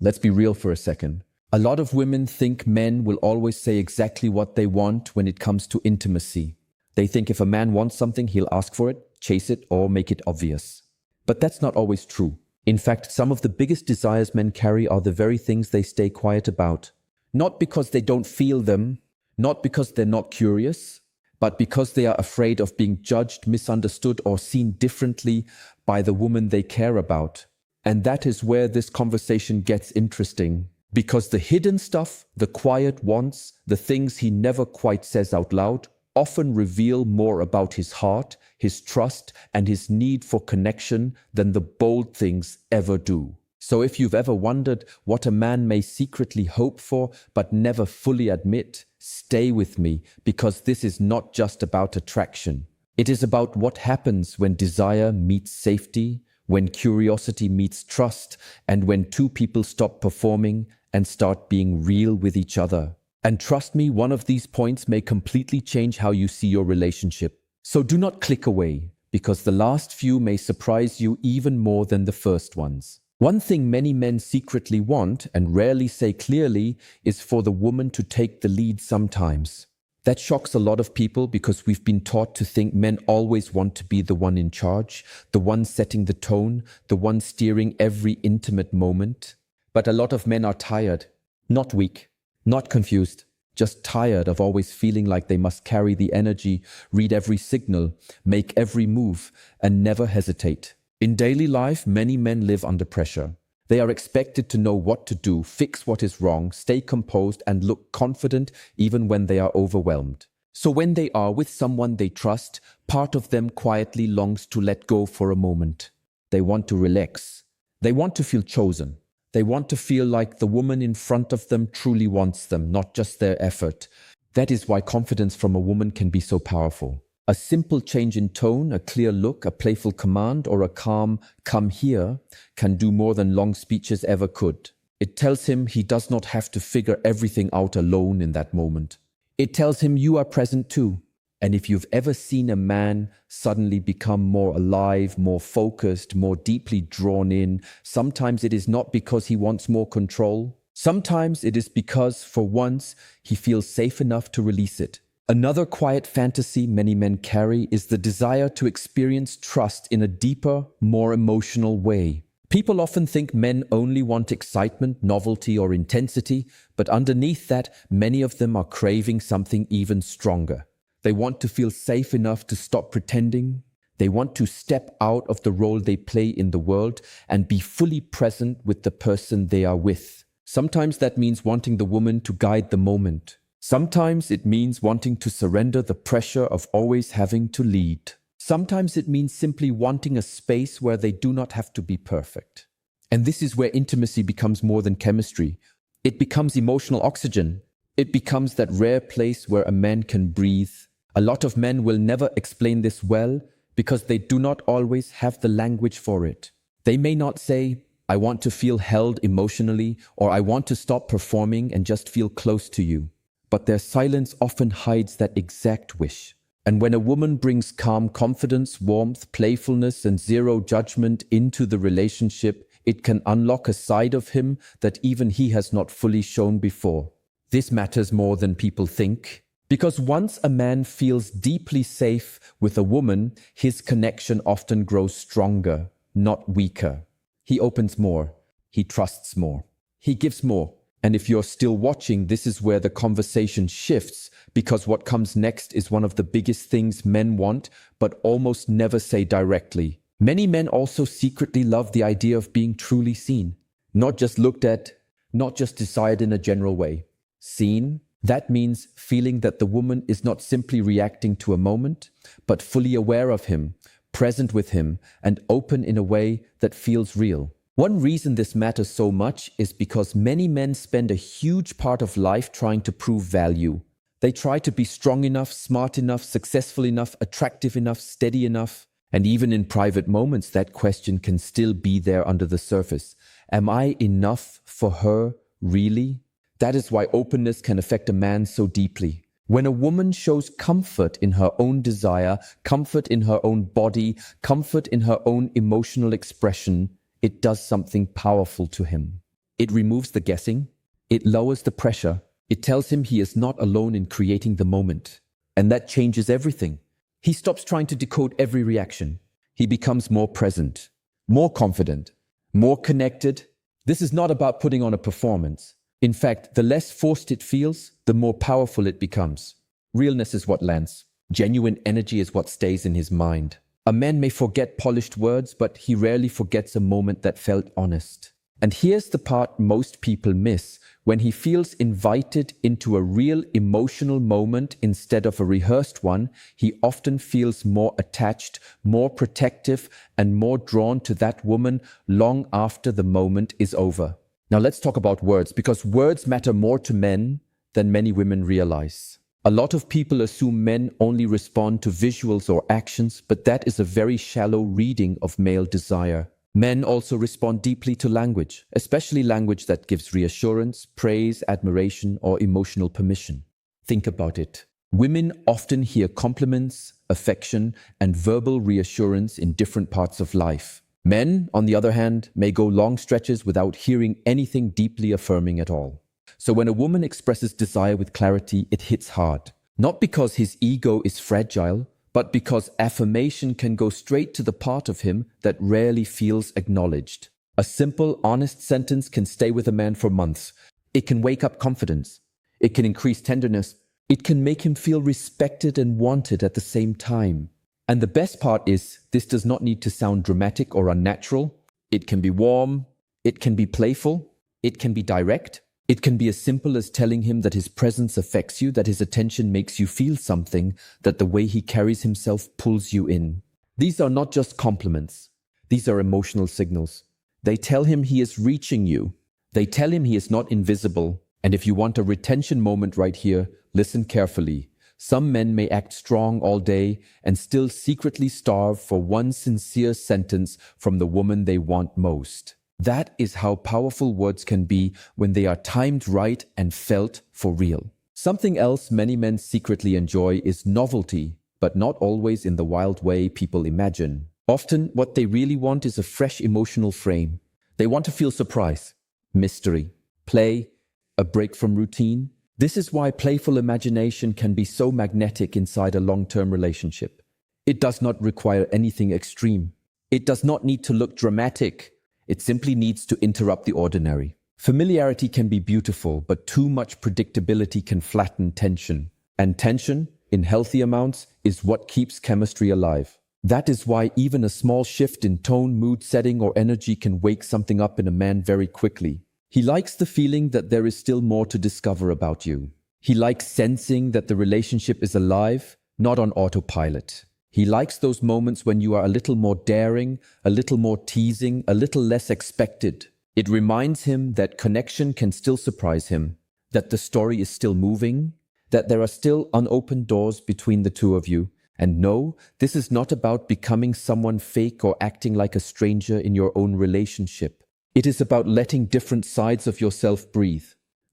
Let's be real for a second. A lot of women think men will always say exactly what they want when it comes to intimacy. They think if a man wants something, he'll ask for it, chase it, or make it obvious. But that's not always true. In fact, some of the biggest desires men carry are the very things they stay quiet about. Not because they don't feel them, not because they're not curious, but because they are afraid of being judged, misunderstood, or seen differently by the woman they care about. And that is where this conversation gets interesting. Because the hidden stuff, the quiet wants, the things he never quite says out loud, often reveal more about his heart, his trust, and his need for connection than the bold things ever do. So if you've ever wondered what a man may secretly hope for but never fully admit, stay with me, because this is not just about attraction. It is about what happens when desire meets safety, when curiosity meets trust, and when two people stop performing and start being real with each other. And trust me, one of these points may completely change how you see your relationship. So do not click away, because the last few may surprise you even more than the first ones. One thing many men secretly want, and rarely say clearly, is for the woman to take the lead sometimes. That shocks a lot of people because we've been taught to think men always want to be the one in charge, the one setting the tone, the one steering every intimate moment. But a lot of men are tired, not weak, not confused, just tired of always feeling like they must carry the energy, read every signal, make every move, and never hesitate. In daily life, many men live under pressure. They are expected to know what to do, fix what is wrong, stay composed, and look confident even when they are overwhelmed. So when they are with someone they trust, part of them quietly longs to let go for a moment. They want to relax. They want to feel chosen. They want to feel like the woman in front of them truly wants them, not just their effort. That is why confidence from a woman can be so powerful. A simple change in tone, a clear look, a playful command, or a calm "come here" can do more than long speeches ever could. It tells him he does not have to figure everything out alone in that moment. It tells him you are present too. And if you've ever seen a man suddenly become more alive, more focused, more deeply drawn in, sometimes it is not because he wants more control. Sometimes it is because, for once, he feels safe enough to release it. Another quiet fantasy many men carry is the desire to experience trust in a deeper, more emotional way. People often think men only want excitement, novelty, or intensity, but underneath that, many of them are craving something even stronger. They want to feel safe enough to stop pretending. They want to step out of the role they play in the world and be fully present with the person they are with. Sometimes that means wanting the woman to guide the moment. Sometimes it means wanting to surrender the pressure of always having to lead. Sometimes it means simply wanting a space where they do not have to be perfect. And this is where intimacy becomes more than chemistry. It becomes emotional oxygen. It becomes that rare place where a man can breathe. A lot of men will never explain this well because they do not always have the language for it. They may not say, "I want to feel held emotionally," or "I want to stop performing and just feel close to you." But their silence often hides that exact wish. And when a woman brings calm confidence, warmth, playfulness, and zero judgment into the relationship, it can unlock a side of him that even he has not fully shown before. This matters more than people think. Because once a man feels deeply safe with a woman, his connection often grows stronger, not weaker. He opens more. He trusts more. He gives more. And if you're still watching, this is where the conversation shifts, because what comes next is one of the biggest things men want, but almost never say directly. Many men also secretly love the idea of being truly seen. Not just looked at, not just desired in a general way. Seen, that means feeling that the woman is not simply reacting to a moment, but fully aware of him, present with him, and open in a way that feels real. One reason this matters so much is because many men spend a huge part of life trying to prove value. They try to be strong enough, smart enough, successful enough, attractive enough, steady enough. And even in private moments, that question can still be there under the surface. Am I enough for her, really? That is why openness can affect a man so deeply. When a woman shows comfort in her own desire, comfort in her own body, comfort in her own emotional expression, it does something powerful to him. It removes the guessing. It lowers the pressure. It tells him he is not alone in creating the moment. And that changes everything. He stops trying to decode every reaction. He becomes more present, more confident, more connected. This is not about putting on a performance. In fact, the less forced it feels, the more powerful it becomes. Realness is what lands. Genuine energy is what stays in his mind. A man may forget polished words, but he rarely forgets a moment that felt honest. And here's the part most people miss. When he feels invited into a real emotional moment instead of a rehearsed one, he often feels more attached, more protective, and more drawn to that woman long after the moment is over. Now let's talk about words, because words matter more to men than many women realize. A lot of people assume men only respond to visuals or actions, but that is a very shallow reading of male desire. Men also respond deeply to language, especially language that gives reassurance, praise, admiration, or emotional permission. Think about it. Women often hear compliments, affection, and verbal reassurance in different parts of life. Men, on the other hand, may go long stretches without hearing anything deeply affirming at all. So when a woman expresses desire with clarity, it hits hard. Not because his ego is fragile, but because affirmation can go straight to the part of him that rarely feels acknowledged. A simple, honest sentence can stay with a man for months. It can wake up confidence. It can increase tenderness. It can make him feel respected and wanted at the same time. And the best part is, this does not need to sound dramatic or unnatural. It can be warm. It can be playful. It can be direct. It can be as simple as telling him that his presence affects you, that his attention makes you feel something, that the way he carries himself pulls you in. These are not just compliments. These are emotional signals. They tell him he is reaching you. They tell him he is not invisible. And if you want a retention moment right here, listen carefully. Some men may act strong all day and still secretly starve for one sincere sentence from the woman they want most. That is how powerful words can be when they are timed right and felt for real. Something else many men secretly enjoy is novelty, but not always in the wild way people imagine. Often, what they really want is a fresh emotional frame. They want to feel surprise, mystery, play, a break from routine. This is why playful imagination can be so magnetic inside a long-term relationship. It does not require anything extreme. It does not need to look dramatic. It simply needs to interrupt the ordinary. Familiarity can be beautiful, but too much predictability can flatten tension. And tension, in healthy amounts, is what keeps chemistry alive. That is why even a small shift in tone, mood setting, or energy can wake something up in a man very quickly. He likes the feeling that there is still more to discover about you. He likes sensing that the relationship is alive, not on autopilot. He likes those moments when you are a little more daring, a little more teasing, a little less expected. It reminds him that connection can still surprise him, that the story is still moving, that there are still unopened doors between the two of you. And no, this is not about becoming someone fake or acting like a stranger in your own relationship. It is about letting different sides of yourself breathe.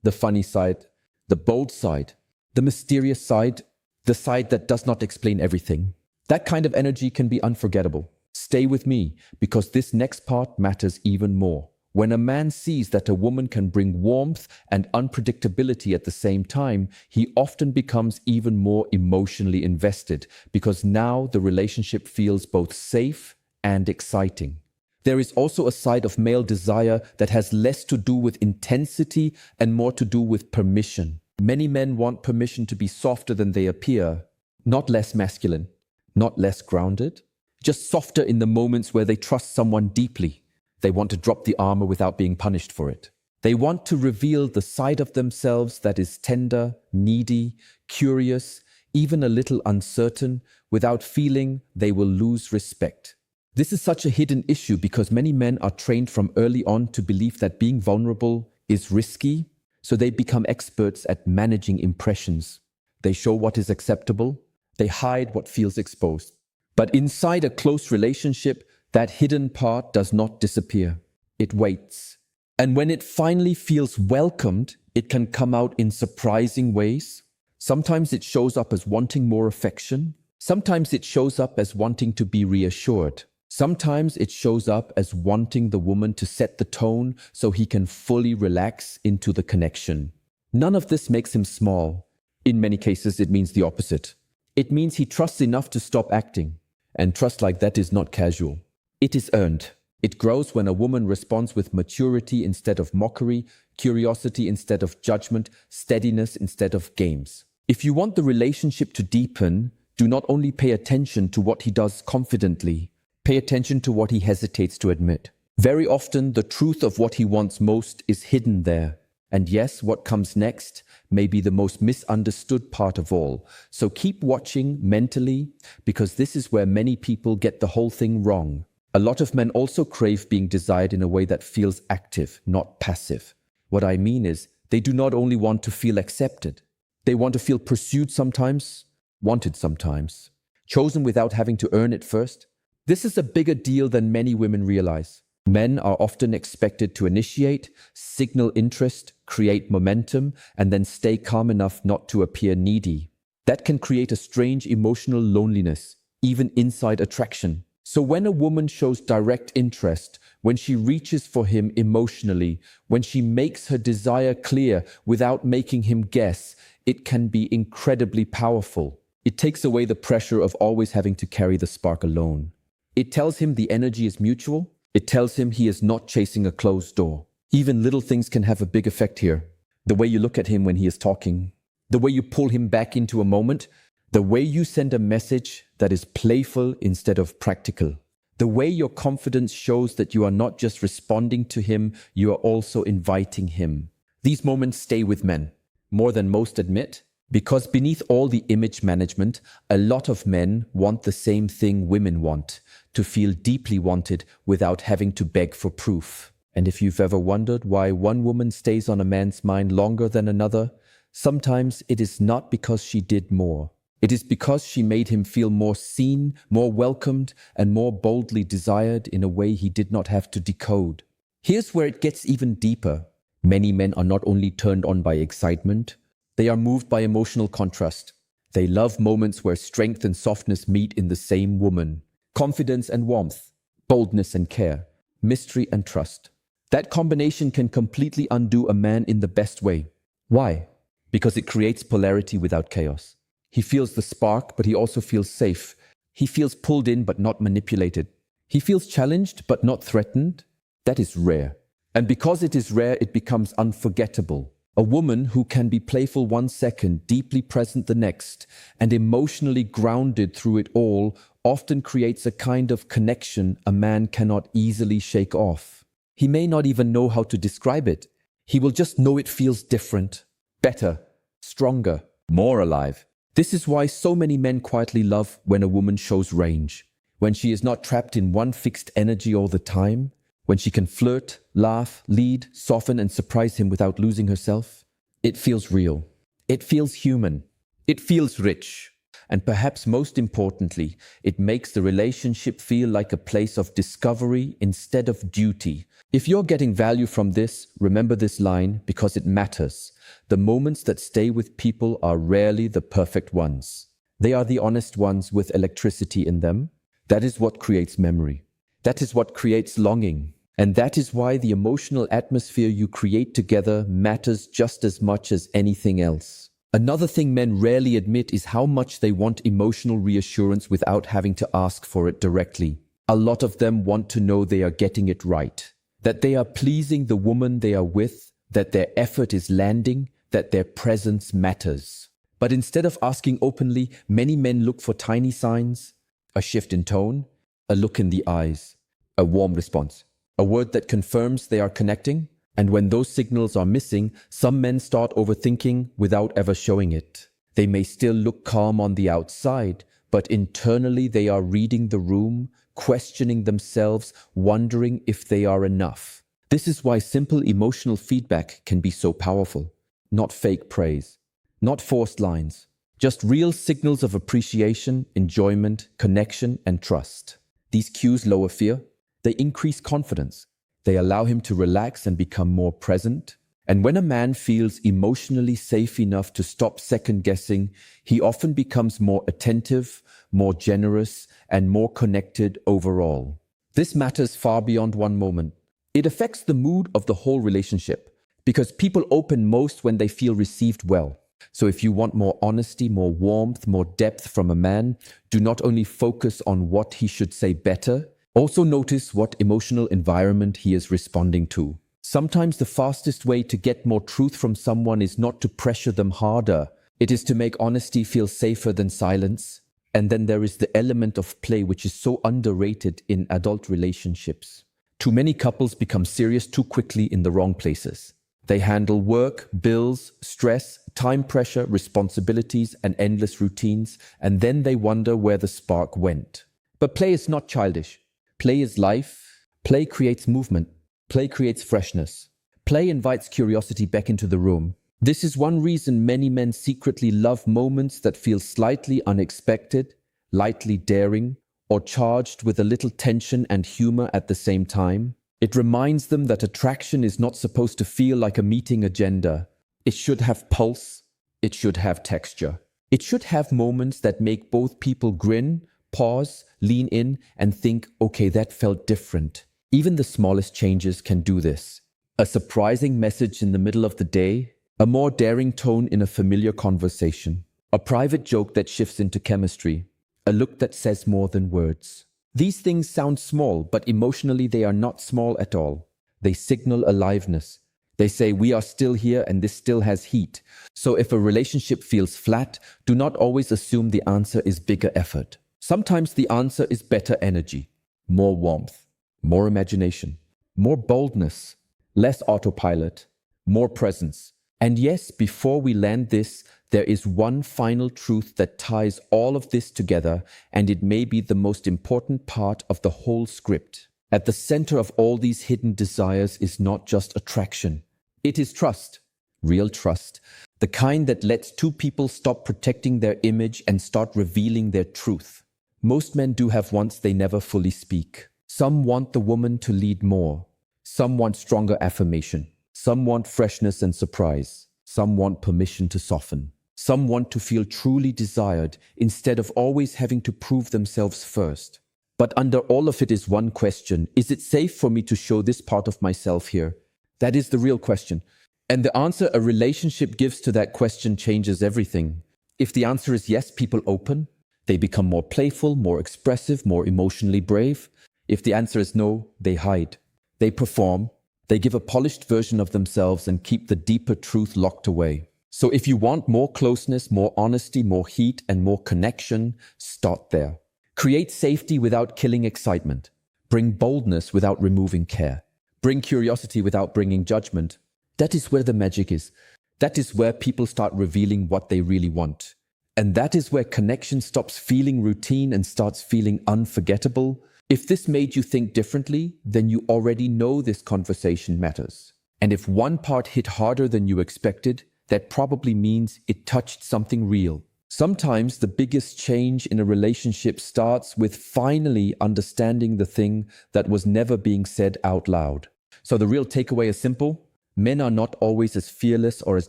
The funny side, the bold side, the mysterious side, the side that does not explain everything. That kind of energy can be unforgettable. Stay with me, because this next part matters even more. When a man sees that a woman can bring warmth and unpredictability at the same time, he often becomes even more emotionally invested, because now the relationship feels both safe and exciting. There is also a side of male desire that has less to do with intensity and more to do with permission. Many men want permission to be softer than they appear, not less masculine. Not less grounded, just softer in the moments where they trust someone deeply. They want to drop the armor without being punished for it. They want to reveal the side of themselves that is tender, needy, curious, even a little uncertain, without feeling they will lose respect. This is such a hidden issue because many men are trained from early on to believe that being vulnerable is risky, so they become experts at managing impressions. They show what is acceptable. They hide what feels exposed. But inside a close relationship, that hidden part does not disappear. It waits. And when it finally feels welcomed, it can come out in surprising ways. Sometimes it shows up as wanting more affection. Sometimes it shows up as wanting to be reassured. Sometimes it shows up as wanting the woman to set the tone so he can fully relax into the connection. None of this makes him small. In many cases, it means the opposite. It means he trusts enough to stop acting. And trust like that is not casual. It is earned. It grows when a woman responds with maturity instead of mockery, curiosity instead of judgment, steadiness instead of games. If you want the relationship to deepen, do not only pay attention to what he does confidently, pay attention to what he hesitates to admit. Very often, the truth of what he wants most is hidden there. And yes, what comes next may be the most misunderstood part of all. So keep watching mentally, because this is where many people get the whole thing wrong. A lot of men also crave being desired in a way that feels active, not passive. What I mean is, they do not only want to feel accepted. They want to feel pursued sometimes, wanted sometimes, chosen without having to earn it first. This is a bigger deal than many women realize. Men are often expected to initiate, signal interest, create momentum, and then stay calm enough not to appear needy. That can create a strange emotional loneliness, even inside attraction. So when a woman shows direct interest, when she reaches for him emotionally, when she makes her desire clear without making him guess, it can be incredibly powerful. It takes away the pressure of always having to carry the spark alone. It tells him the energy is mutual. It tells him he is not chasing a closed door. Even little things can have a big effect here. The way you look at him when he is talking, the way you pull him back into a moment, the way you send a message that is playful instead of practical. The way your confidence shows that you are not just responding to him, you are also inviting him. These moments stay with men, more than most admit, because beneath all the image management, a lot of men want the same thing women want, to feel deeply wanted without having to beg for proof. And if you've ever wondered why one woman stays on a man's mind longer than another, sometimes it is not because she did more. It is because she made him feel more seen, more welcomed, and more boldly desired in a way he did not have to decode. Here's where it gets even deeper. Many men are not only turned on by excitement, they are moved by emotional contrast. They love moments where strength and softness meet in the same woman. Confidence and warmth, boldness and care, mystery and trust. That combination can completely undo a man in the best way. Why? Because it creates polarity without chaos. He feels the spark, but he also feels safe. He feels pulled in, but not manipulated. He feels challenged, but not threatened. That is rare. And because it is rare, it becomes unforgettable. A woman who can be playful one second, deeply present the next, and emotionally grounded through it all, often creates a kind of connection a man cannot easily shake off. He may not even know how to describe it. He will just know it feels different, better, stronger, more alive. This is why so many men quietly love when a woman shows range, when she is not trapped in one fixed energy all the time, when she can flirt, laugh, lead, soften, and surprise him without losing herself. It feels real. It feels human. It feels rich. And perhaps most importantly, it makes the relationship feel like a place of discovery instead of duty. If you're getting value from this, remember this line because it matters. The moments that stay with people are rarely the perfect ones. They are the honest ones with electricity in them. That is what creates memory. That is what creates longing. And that is why the emotional atmosphere you create together matters just as much as anything else. Another thing men rarely admit is how much they want emotional reassurance without having to ask for it directly. A lot of them want to know they are getting it right, that they are pleasing the woman they are with, that their effort is landing, that their presence matters. But instead of asking openly, many men look for tiny signs, a shift in tone, a look in the eyes, a warm response, a word that confirms they are connecting. And when those signals are missing, some men start overthinking without ever showing it. They may still look calm on the outside, but internally they are reading the room, questioning themselves, wondering if they are enough. This is why simple emotional feedback can be so powerful. Not fake praise, not forced lines, just real signals of appreciation, enjoyment, connection, and trust. These cues lower fear. They increase confidence. They allow him to relax and become more present. And when a man feels emotionally safe enough to stop second-guessing, he often becomes more attentive, more generous, and more connected overall. This matters far beyond one moment. It affects the mood of the whole relationship because people open most when they feel received well. So if you want more honesty, more warmth, more depth from a man, do not only focus on what he should say better, also notice what emotional environment he is responding to. Sometimes the fastest way to get more truth from someone is not to pressure them harder. It is to make honesty feel safer than silence. And then there is the element of play, which is so underrated in adult relationships. Too many couples become serious too quickly in the wrong places. They handle work, bills, stress, time pressure, responsibilities, and endless routines, and then they wonder where the spark went. But play is not childish. Play is life. Play creates movement. Play creates freshness. Play invites curiosity back into the room. This is one reason many men secretly love moments that feel slightly unexpected, lightly daring, or charged with a little tension and humor at the same time. It reminds them that attraction is not supposed to feel like a meeting agenda. It should have pulse. It should have texture. It should have moments that make both people grin, pause, lean in, and think, okay, that felt different. Even the smallest changes can do this. A surprising message in the middle of the day, a more daring tone in a familiar conversation, a private joke that shifts into chemistry, a look that says more than words. These things sound small, but emotionally they are not small at all. They signal aliveness. They say we are still here and this still has heat. So if a relationship feels flat, do not always assume the answer is bigger effort. Sometimes the answer is better energy, more warmth, more imagination, more boldness, less autopilot, more presence. And yes, before we land this, there is one final truth that ties all of this together, and it may be the most important part of the whole script. At the center of all these hidden desires is not just attraction. It is trust, real trust, the kind that lets two people stop protecting their image and start revealing their truth. Most men do have wants they never fully speak. Some want the woman to lead more. Some want stronger affirmation. Some want freshness and surprise. Some want permission to soften. Some want to feel truly desired instead of always having to prove themselves first. But under all of it is one question. Is it safe for me to show this part of myself here? That is the real question. And the answer a relationship gives to that question changes everything. If the answer is yes, people open. They become more playful, more expressive, more emotionally brave. If the answer is no, they hide. They perform. They give a polished version of themselves and keep the deeper truth locked away. So if you want more closeness, more honesty, more heat, and more connection, start there. Create safety without killing excitement. Bring boldness without removing care. Bring curiosity without bringing judgment. That is where the magic is. That is where people start revealing what they really want. And that is where connection stops feeling routine and starts feeling unforgettable. If this made you think differently, then you already know this conversation matters. And if one part hit harder than you expected, that probably means it touched something real. Sometimes the biggest change in a relationship starts with finally understanding the thing that was never being said out loud. So the real takeaway is simple. Men are not always as fearless or as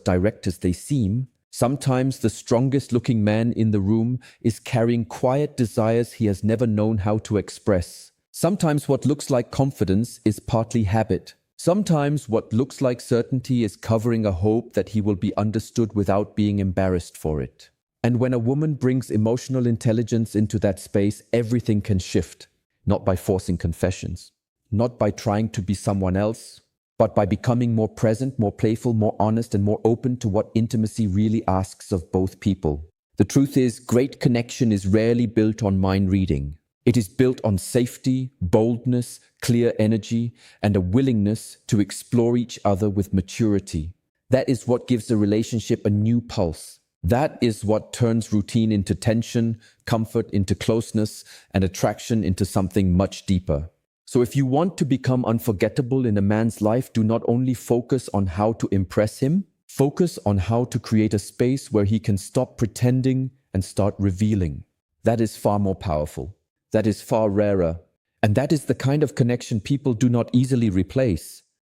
direct as they seem. Sometimes the strongest looking man in the room is carrying quiet desires he has never known how to express. Sometimes what looks like confidence is partly habit. Sometimes what looks like certainty is covering a hope that he will be understood without being embarrassed for it. And when a woman brings emotional intelligence into that space, everything can shift. Not by forcing confessions, not by trying to be someone else, but by becoming more present, more playful, more honest, and more open to what intimacy really asks of both people. The truth is, great connection is rarely built on mind reading. It is built on safety, boldness, clear energy, and a willingness to explore each other with maturity. That is what gives a relationship a new pulse. That is what turns routine into tension, comfort into closeness, and attraction into something much deeper. So if you want to become unforgettable in a man's life, do not only focus on how to impress him, focus on how to create a space where he can stop pretending and start revealing. That is far more powerful. That is far rarer. And that is the kind of connection people do not easily replace.